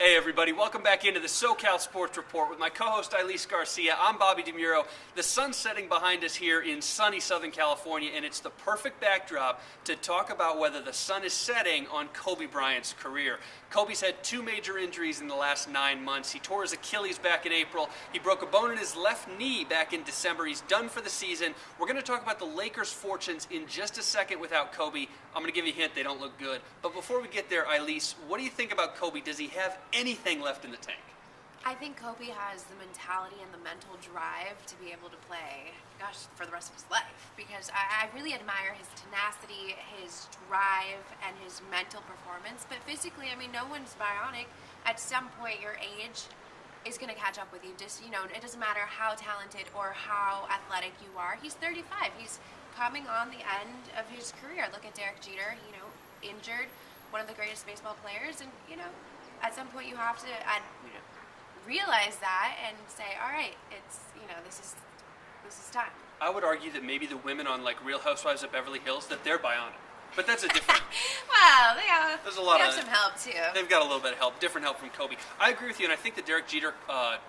Hey everybody, welcome back into the SoCal Sports Report with my co-host Ailis Garcia. I'm Bobby DeMuro. The sun's setting behind us here in sunny Southern California, and it's the perfect backdrop to talk about whether the sun is setting on Kobe Bryant's career. Kobe's had two major injuries in the last 9 months. He tore his Achilles back in April. He broke a bone in his left knee back in December. He's done for the season. We're going to talk about the Lakers' fortunes in just a second without Kobe. I'm going to give you a hint, they don't look good. But before we get there, Ailis, what do you think about Kobe? Does he have anything left in the tank? I think Kobe has the mentality and the mental drive to be able to play, for the rest of his life. Because I really admire his tenacity, his drive, and his mental performance. But physically, no one's bionic. At some point, your age is going to catch up with you. It doesn't matter how talented or how athletic you are. He's 35. He's coming on the end of his career. Look at Derek Jeter, injured, one of the greatest baseball players, and at some point you have to realize that and say, all right, it's this is time. I would argue that maybe the women on like Real Housewives of Beverly Hills, that they're bionic. But that's a different. Well, they have some help too. They've got a little bit of help, different help from Kobe. I agree with you, and I think the Derek Jeter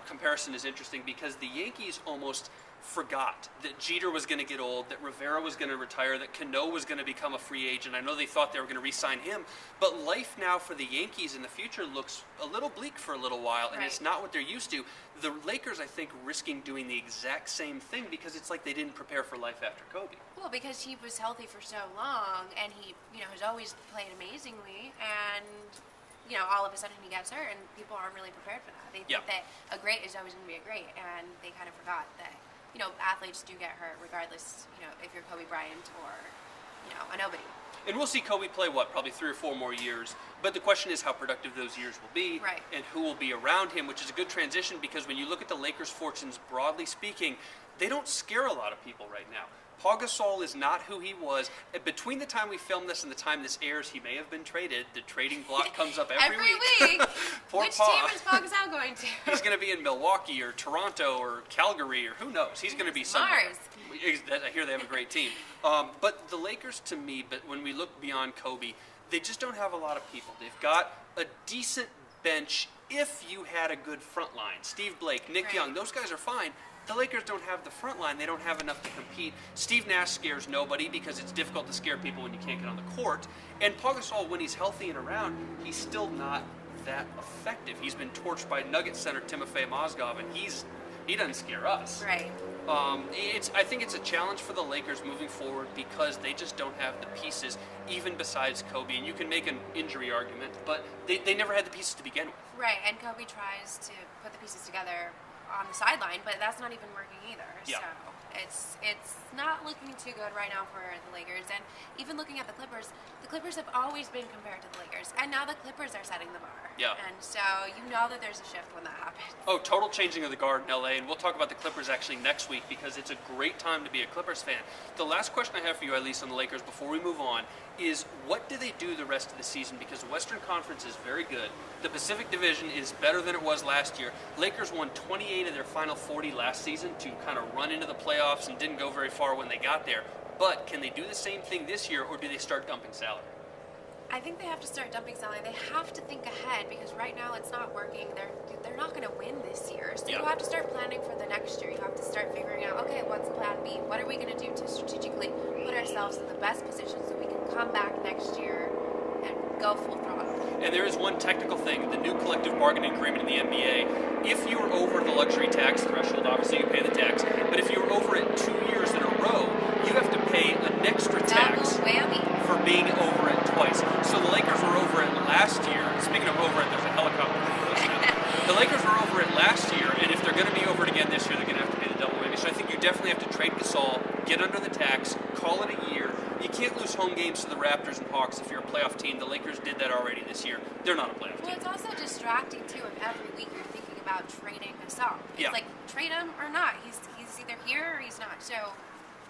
comparison is interesting because the Yankees almost forgot that Jeter was going to get old, that Rivera was going to retire, that Cano was going to become a free agent. I know they thought they were going to re-sign him, but life now for the Yankees in the future looks a little bleak for a little while, and It's not what they're used to. The Lakers, I think, risking doing the exact same thing because it's like they didn't prepare for life after Kobe. Well, because he was healthy for so long, and he, has always played amazingly, and all of a sudden he gets hurt, and people aren't really prepared for that. They think that a great is always going to be a great, and they kind of forgot that athletes do get hurt regardless, if you're Kobe Bryant or, a nobody. And we'll see Kobe play, probably 3 or 4 more years. But the question is how productive those years will be and who will be around him, which is a good transition because when you look at the Lakers' fortunes, broadly speaking, they don't scare a lot of people right now. Paul Gasol is not who he was. Between the time we film this and the time this airs, he may have been traded. The trading block comes up every week. Poor Which team is Paul Gasol going to? He's going to be in Milwaukee or Toronto or Calgary or who knows. He's going to be somewhere. Mars. I hear they have a great team. But the Lakers, to me, when we look beyond Kobe, they just don't have a lot of people. They've got a decent bench if you had a good front line. Steve Blake, Nick Young, those guys are fine. The Lakers don't have the front line. They don't have enough to compete. Steve Nash scares nobody because it's difficult to scare people when you can't get on the court. And Paul Gasol, when he's healthy and around, he's still not that effective. He's been torched by Nuggets center Timofey Mozgov, and he doesn't scare us. Right. I think it's a challenge for the Lakers moving forward because they just don't have the pieces, even besides Kobe. And you can make an injury argument, but they never had the pieces to begin with. Right, and Kobe tries to put the pieces together on the sideline, but that's not even working either. Yeah. So it's not looking too good right now for the Lakers. And even looking at the Clippers have always been compared to the Lakers, and now the Clippers are setting the bar. Yeah. And so that there's a shift when that happens. Oh, total changing of the guard in LA, and we'll talk about the Clippers actually next week because it's a great time to be a Clippers fan. The last question I have for you, Ailis, on the Lakers before we move on is what do they do the rest of the season? Because the Western Conference is very good. The Pacific Division is better than it was last year. Lakers won 28 of their final 40 last season to kind of run into the playoffs and didn't go very far when they got there. But can they do the same thing this year, or do they start dumping salary? I think they have to start dumping salary. They have to think ahead because right now it's not working. They're not going to win this year. So you have to start planning for the next year. You have to start figuring out, okay, what's plan B? What are we going to do to strategically put ourselves in the best position so we can come back next year and go full throttle? And there is one technical thing, the new collective bargaining agreement in the NBA. If you're over the luxury tax threshold, obviously you pay the tax, but if you're over it 2 years in a row, you have to pay an extra tax for being over it twice. So the Lakers were over it last year. Speaking of over it, there's a helicopter. The Lakers were over it last year, and if they're going to be over it again this year, they're going to have to pay the double whammy. So I think you definitely have to trade Gasol, get under the tax, call it a year. You can't lose home games to the Raptors and Hawks if you're a playoff team. The Lakers did that already this year. They're not a playoff team. Well, it's also distracting, too, if every week you're thinking about trading Gasol. It's like, trade him or not. He's either here or he's not. So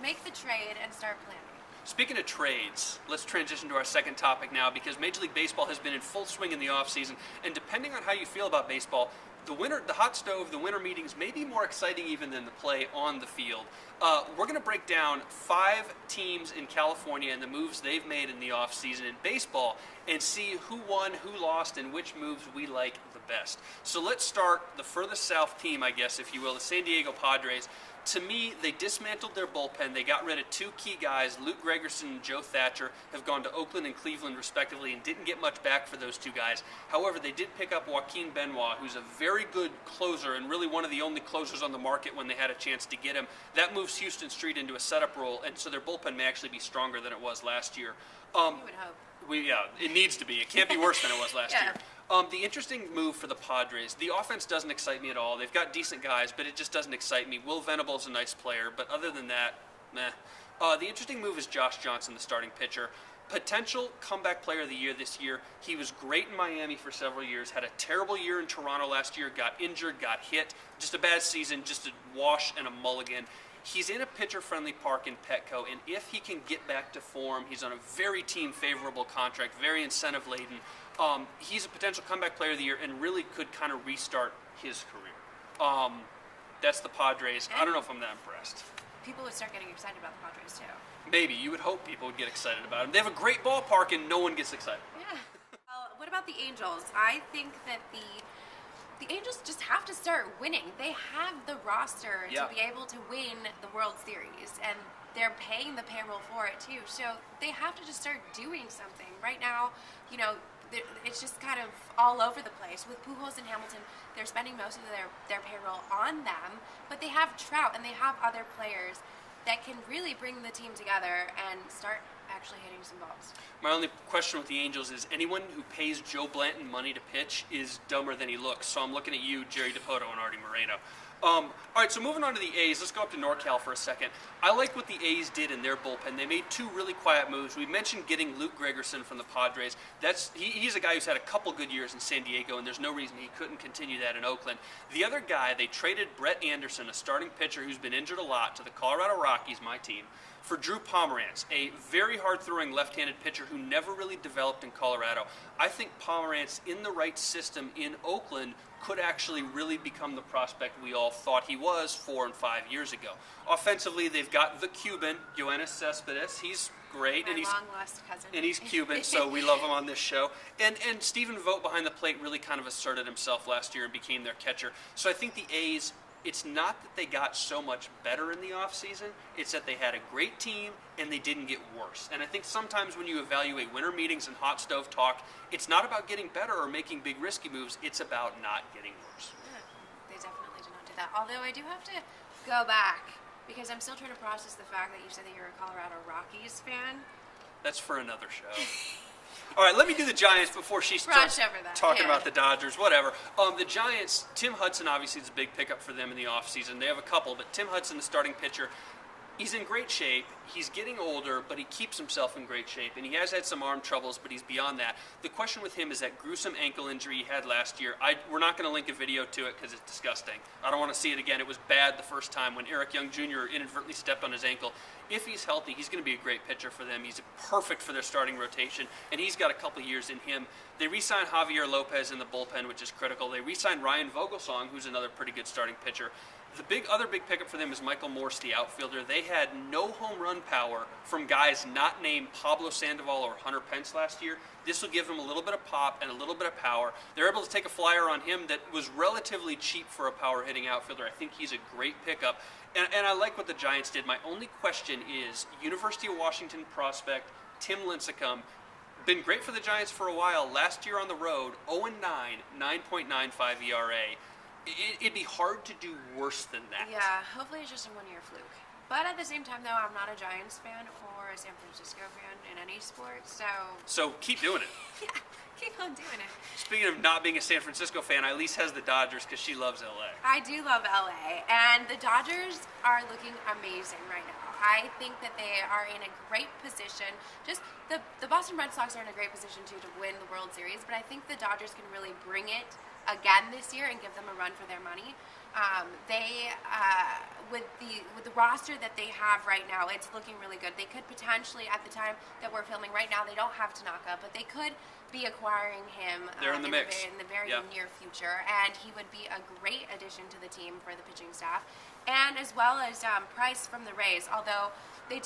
make the trade and start planning. Speaking of trades, let's transition to our second topic now because Major League Baseball has been in full swing in the offseason, and depending on how you feel about baseball, the hot stove, the winter meetings may be more exciting even than the play on the field. We're going to break down 5 teams in California and the moves they've made in the offseason in baseball and see who won, who lost, and which moves we like the best. So let's start the furthest south team, I guess, if you will, the San Diego Padres. To me, they dismantled their bullpen. They got rid of 2 key guys. Luke Gregerson and Joe Thatcher have gone to Oakland and Cleveland, respectively, and didn't get much back for those 2 guys. However, they did pick up Joaquin Benoit, who's a very good closer and really one of the only closers on the market when they had a chance to get him. That moves Houston Street into a setup role, and so their bullpen may actually be stronger than it was last year. You would hope. It needs to be. It can't be worse than it was last year. The interesting move for the Padres, the offense doesn't excite me at all. They've got decent guys, but it just doesn't excite me. Will Venable's a nice player, but other than that, meh. The interesting move is Josh Johnson, the starting pitcher. Potential comeback player of the year this year. He was great in Miami for several years, had a terrible year in Toronto last year, got injured, got hit. Just a bad season, just a wash and a mulligan. He's in a pitcher-friendly park in Petco, and if he can get back to form, he's on a very team-favorable contract, very incentive-laden. He's a potential comeback player of the year and really could kind of restart his career. That's the Padres. I don't know if I'm that impressed. People would start getting excited about the Padres, too. Maybe. You would hope people would get excited about him. They have a great ballpark, and no one gets excited. Yeah. What about the Angels? I think that the Angels just have to start winning. They have the roster to be able to win the World Series, and they're paying the payroll for it too. So they have to just start doing something. Right now, it's just kind of all over the place. With Pujols and Hamilton, they're spending most of their payroll on them, but they have Trout and they have other players that can really bring the team together and start actually hitting some balls. My only question with the Angels is anyone who pays Joe Blanton money to pitch is dumber than he looks. So I'm looking at you, Jerry Dipoto, and Artie Moreno. All right, so moving on to the A's, let's go up to NorCal for a second. I like what the A's did in their bullpen. They made 2 really quiet moves. We mentioned getting Luke Gregerson from the Padres. He's a guy who's had a couple good years in San Diego, and there's no reason he couldn't continue that in Oakland. The other guy, they traded Brett Anderson, a starting pitcher who's been injured a lot, to the Colorado Rockies, my team, for Drew Pomerantz, a very hard-throwing left-handed pitcher who never really developed in Colorado. I think Pomerantz, in the right system in Oakland, could actually really become the prospect we all thought he was 4 and 5 years ago. Offensively, they've got the Cuban, Yoenis Cespedes. He's great. My long-lost cousin. And he's Cuban, so we love him on this show. And Stephen Vogt behind the plate really kind of asserted himself last year and became their catcher. So I think the A's, it's not that they got so much better in the offseason, it's that they had a great team and they didn't get worse. And I think sometimes when you evaluate winter meetings and hot stove talk, it's not about getting better or making big risky moves, it's about not getting worse. Yeah, they definitely did not do that. Although I do have to go back because I'm still trying to process the fact that you said that you're a Colorado Rockies fan. That's for another show. All right, let me do the Giants before she starts talking about the Dodgers, whatever. The Giants, Tim Hudson obviously is a big pickup for them in the offseason. They have a couple, but Tim Hudson, the starting pitcher, he's in great shape. He's getting older, but he keeps himself in great shape. And he has had some arm troubles, but he's beyond that. The question with him is that gruesome ankle injury he had last year. We're not going to link a video to it because it's disgusting. I don't want to see it again. It was bad the first time when Eric Young Jr. inadvertently stepped on his ankle. If he's healthy, he's going to be a great pitcher for them. He's perfect for their starting rotation, and he's got a couple years in him. They re-signed Javier Lopez in the bullpen, which is critical. They re-signed Ryan Vogelsong, who's another pretty good starting pitcher. The other big pickup for them is Michael Morse, the outfielder. They had no home run power from guys not named Pablo Sandoval or Hunter Pence last year. This will give them a little bit of pop and a little bit of power. They're able to take a flyer on him that was relatively cheap for a power-hitting outfielder. I think he's a great pickup. And I like what the Giants did. My only question is, University of Washington prospect Tim Lincecum, been great for the Giants for a while. Last year on the road, 0-9, 9.95 ERA. It'd be hard to do worse than that. Yeah, hopefully it's just a one-year fluke. But at the same time, though, I'm not a Giants fan or a San Francisco fan in any sport, So keep doing it. Yeah, keep on doing it. Speaking of not being a San Francisco fan, Ailis has the Dodgers because she loves LA. I do love LA, and the Dodgers are looking amazing right now. I think that they are in a great position. Just the Boston Red Sox are in a great position, too, to win the World Series, but I think the Dodgers can really bring it again this year and give them a run for their money. They with the roster that they have right now, it's looking really good. They could potentially, at the time that we're filming right now, they don't have Tanaka, but they could be acquiring him They're in the mix. in the very near future, and he would be a great addition to the team for the pitching staff, and as well as Price from the Rays. Although they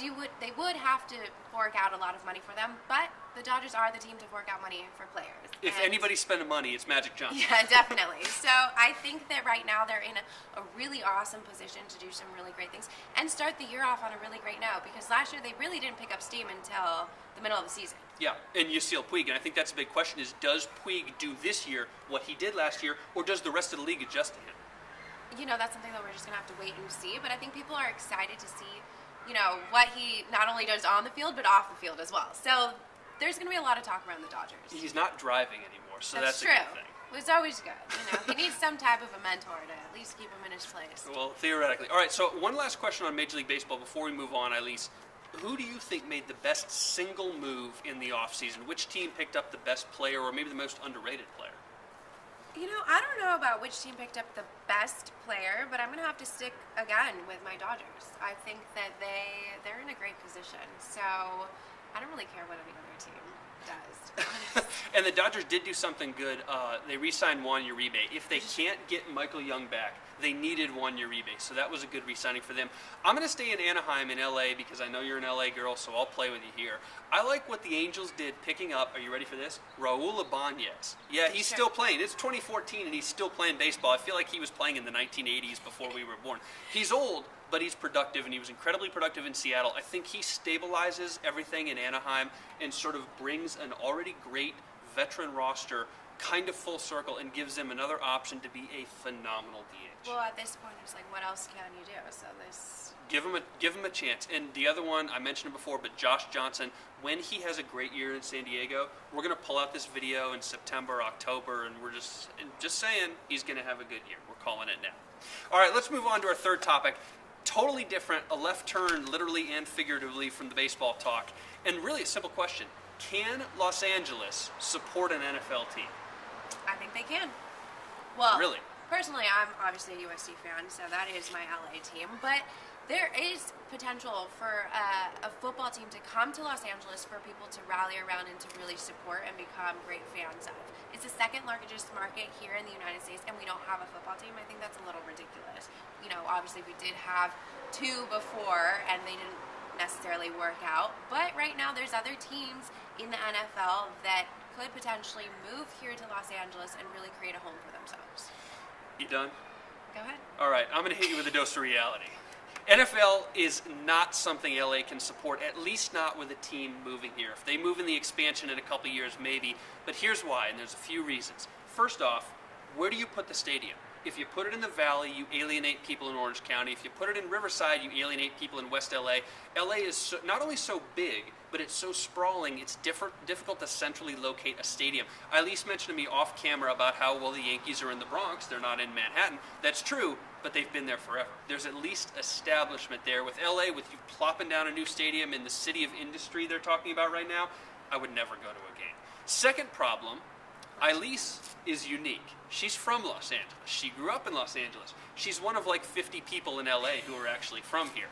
would have to fork out a lot of money for them, but the Dodgers are the team to fork out money for players. If anybody's spending money, it's Magic Johnson. Yeah, definitely. So I think that right now they're in a really awesome position to do some really great things and start the year off on a really great note, because last year they really didn't pick up steam until the middle of the season. Yeah, and Yasiel Puig, and I think that's a big question, is does Puig do this year what he did last year, or does the rest of the league adjust to him? You know, that's something that we're just going to have to wait and see, but I think people are excited to see, you know, what he not only does on the field, but off the field as well. So there's going to be a lot of talk around the Dodgers. He's not driving anymore, so that's true. a good thing. It's always good. You know, he needs some type of a mentor to at least keep him in his place. Well, theoretically. All right, so one last question on Major League Baseball before we move on, Ailis. Who do you think made the best single move in the offseason? Which team picked up the best player, or maybe the most underrated player? You know, I don't know about which team picked up the best player, but I'm going to have to stick again with my Dodgers. I think that they're in a great position. So I don't really care what any other team does. And the Dodgers did do something good. They re-signed Juan Uribe. If they can't get Michael Young back, they needed Juan Uribe, so that was a good re-signing for them. I'm going to stay in Anaheim in LA because I know you're an LA girl, so I'll play with you here. I like what the Angels did picking up, are you ready for this? Raul Ibanez. Yeah, he's still playing. It's 2014 and he's still playing baseball. I feel like he was playing in the 1980s before we were born. He's old, but he's productive, and he was incredibly productive in Seattle. I think he stabilizes everything in Anaheim and sort of brings an already great veteran roster kind of full circle and gives them another option to be a phenomenal DH. Well, at this point, it's like, what else can you do? So this... Give him a chance. And the other one, I mentioned it before, but Josh Johnson, when he has a great year in San Diego, we're going to pull out this video in September, October, and we're just saying he's going to have a good year. We're calling it now. All right, let's move on to our third topic. Totally different, a left turn literally and figuratively from the baseball talk. And really a simple question. Can Los Angeles support an NFL team? I think they can. Well, really? Personally, I'm obviously a USC fan, so that is my LA team. But there is potential for a football team to come to Los Angeles for people to rally around and to really support and become great fans of. It's the second largest market here in the United States, and we don't have a football team. I think that's a little ridiculous. You know, obviously we did have two before, and they didn't necessarily work out. But right now there's other teams in the NFL that could potentially move here to Los Angeles and really create a home for themselves. You done? Go ahead. All right, I'm going to hit you with a dose of reality. NFL is not something LA can support, at least not with a team moving here. If they move in the expansion in a couple years, maybe. But here's why, and there's a few reasons. First off, where do you put the stadium? If you put it in the Valley, you alienate people in Orange County. If you put it in Riverside, you alienate people in West LA. LA is not only so big, but it's so sprawling, it's difficult to centrally locate a stadium. Ailis mentioned to me off camera about how, well, the Yankees are in the Bronx, they're not in Manhattan. That's true, but they've been there forever. There's at least establishment there. With LA, with you plopping down a new stadium in the city of industry they're talking about right now, I would never go to a game. Second problem, Ailis is unique. She's from Los Angeles. She grew up in Los Angeles. She's one of like 50 people in LA who are actually from here.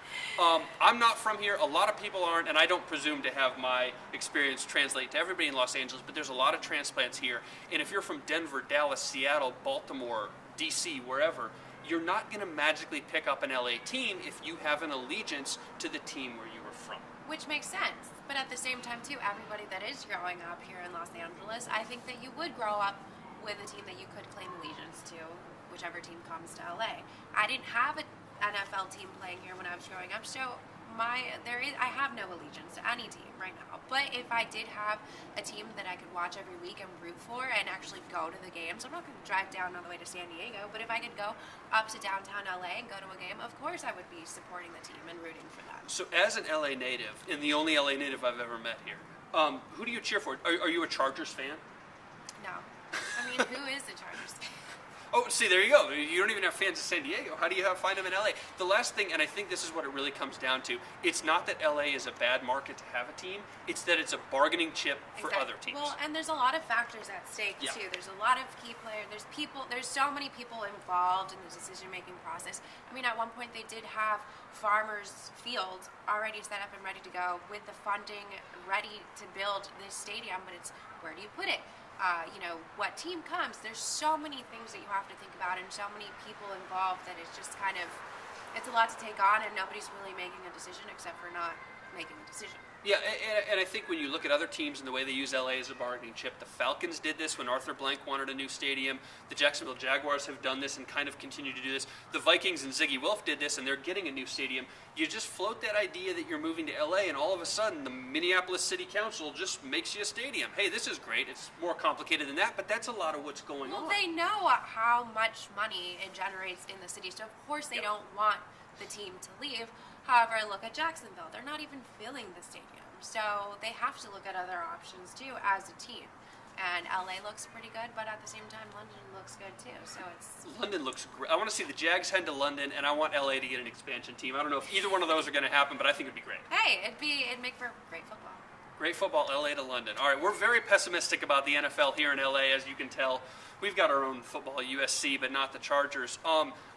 I'm not from here. A lot of people aren't, and I don't presume to have my experience translate to everybody in Los Angeles, but there's a lot of transplants here. And if you're from Denver, Dallas, Seattle, Baltimore, DC, wherever, you're not going to magically pick up an LA team if you have an allegiance to the team where you were from. Which makes sense. But at the same time, too, everybody that is growing up here in Los Angeles, I think that you would grow up with a team that you could claim allegiance to, whichever team comes to LA. I didn't have an NFL team playing here when I was growing up, so I have no allegiance to any team right now. But if I did have a team that I could watch every week and root for and actually go to the games, I'm not going to drive down all the way to San Diego, but if I could go up to downtown LA and go to a game, of course I would be supporting the team and rooting for them. So as an LA native, and the only LA native I've ever met here, who do you cheer for? Are you a Chargers fan? No. I mean, who is the Chargers fan? Oh, see, there you go. You don't even have fans in San Diego. How do you find them in LA? The last thing, and I think this is what it really comes down to, it's not that LA is a bad market to have a team, it's that it's a bargaining chip for other teams. Well, and there's a lot of factors at stake, too. There's a lot of key players. There's so many people involved in the decision-making process. I mean, at one point they did have Farmers Field already set up and ready to go with the funding ready to build this stadium, but it's where do you put it? What team comes? There's so many things that you have to think about and so many people involved that it's just kind of, it's a lot to take on, and nobody's really making a decision except for not making a decision. Yeah, and I think when you look at other teams and the way they use LA as a bargaining chip, the Falcons did this when Arthur Blank wanted a new stadium. The Jacksonville Jaguars have done this and kind of continue to do this. The Vikings and Ziggy Wilf did this, and they're getting a new stadium. You just float that idea that you're moving to LA, and all of a sudden the Minneapolis City Council just makes you a stadium. Hey, this is great. It's more complicated than that, but that's a lot of what's going on. Well, they know how much money it generates in the city, so of course they don't want the team to leave. However, look at Jacksonville. They're not even filling the stadium. So they have to look at other options, too, as a team. And LA looks pretty good, but at the same time, London looks good, too. So it's... London looks great. I want to see the Jags head to London, and I want LA to get an expansion team. I don't know if either one of those are going to happen, but I think it'd be great. Hey, it'd make for great football. Great football, LA to London. All right, we're very pessimistic about the NFL here in LA, as you can tell. We've got our own football, USC, but not the Chargers.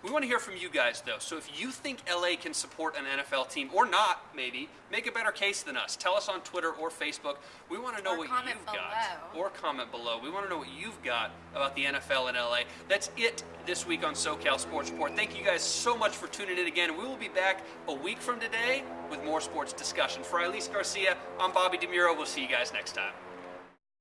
We want to hear from you guys, though. So if you think LA can support an NFL team, or not, maybe, make a better case than us. Tell us on Twitter or Facebook. We want to know what you've got. Or comment below. We want to know what you've got about the NFL in LA. That's it this week on SoCal Sports Report. Thank you guys so much for tuning in again. We will be back a week from today with more sports discussion. For Ailis Garcia, I'm Bobby DeMuro. We'll see you guys next time.